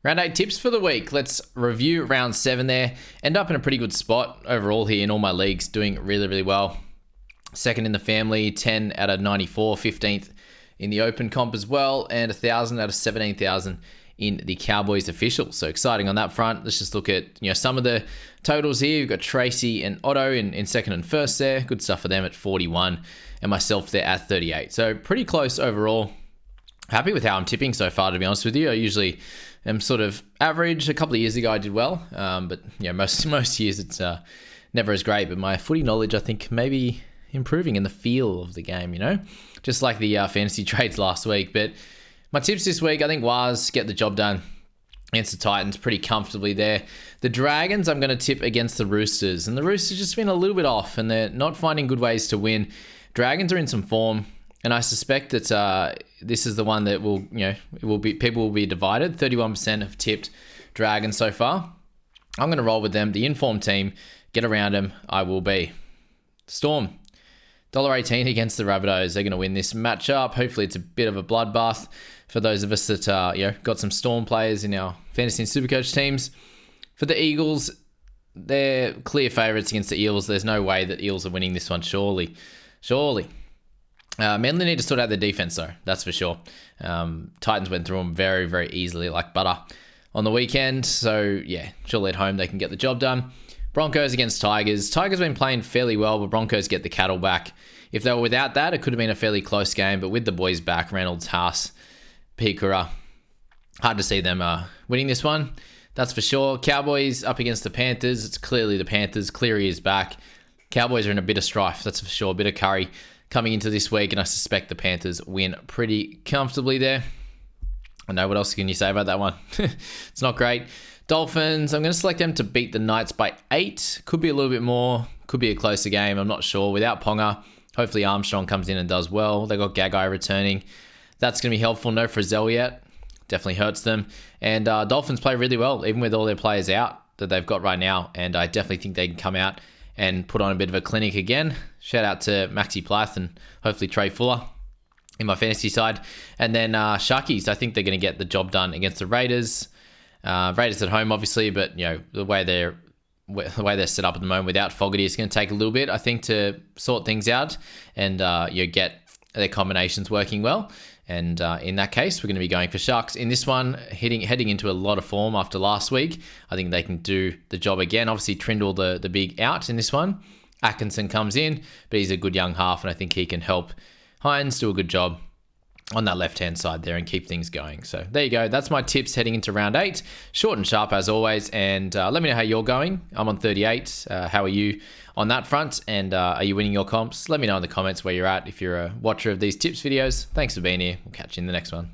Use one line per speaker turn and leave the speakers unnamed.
Round 8 tips for the week. Let's review round 7 there. End up in a pretty good spot overall here in all my leagues, doing really, really well. Second in the family, 10 out of 94, 15th in the open comp as well, and 1,000 out of 17,000 in the Cowboys official. So exciting on that front. Let's just look at some of the totals here. We've got Tracy and Otto in second and first there. Good stuff for them at 41, and myself there at 38. So pretty close overall. Happy with how I'm tipping so far, to be honest with you. I usually am sort of average. A couple of years ago I did well, but most years it's never as great. But my footy knowledge, I think, maybe improving in the feel of the game, just like the fantasy trades last week. But my tips this week, I think, was get the job done against the Titans pretty comfortably there. The Dragons, I'm going to tip against the Roosters, and the Roosters just been a little bit off, and they're not finding good ways to win. Dragons are in some form, and I suspect that this is the one that people will be divided. 31% have tipped Dragons so far. I'm going to roll with them. The informed team, get around them. I will be. Storm, $1.18 against the Rabbitohs. They're going to win this matchup. Hopefully it's a bit of a bloodbath for those of us that got some Storm players in our fantasy and Supercoach teams. For the Eagles, they're clear favourites against the Eels. There's no way that Eels are winning this one, surely. Manly need to sort out their defense, though. That's for sure. Titans went through them very, very easily, like butter, on the weekend. So, yeah, surely at home they can get the job done. Broncos against Tigers. Tigers have been playing fairly well, but Broncos get the cattle back. If they were without that, it could have been a fairly close game. But with the boys back, Reynolds, Haas, Pikura, hard to see them winning this one. That's for sure. Cowboys up against the Panthers. It's clearly the Panthers. Cleary is back. Cowboys are in a bit of strife, that's for sure. A bit of curry coming into this week, and I suspect the Panthers win pretty comfortably there. I know, what else can you say about that one? It's not great. Dolphins, I'm going to select them to beat the Knights by 8. Could be a little bit more. Could be a closer game. I'm not sure. Without Ponga, hopefully Armstrong comes in and does well. They got Gagai returning. That's going to be helpful. No Frizzell yet. Definitely hurts them. And Dolphins play really well, even with all their players out that they've got right now. And I definitely think they can come out and put on a bit of a clinic again. Shout out to Maxi Plath and hopefully Trey Fuller in my fantasy side. And then Sharkies, I think they're going to get the job done against the Raiders. Raiders at home, obviously, but the way they're set up at the moment without Fogarty, it's going to take a little bit, I think, to sort things out and get their combinations working well. And in that case, we're going to be going for Sharks in this one, heading into a lot of form after last week. I think they can do the job again. Obviously, Trindle the big out in this one. Atkinson comes in, but he's a good young half, and I think he can help Hines do a good job on that left-hand side there and keep things going. So there you go. That's my tips heading into round 8. Short and sharp as always. And let me know how you're going. I'm on 38. How are you on that front? And are you winning your comps? Let me know in the comments where you're at if you're a watcher of these tips videos. Thanks for being here. We'll catch you in the next one.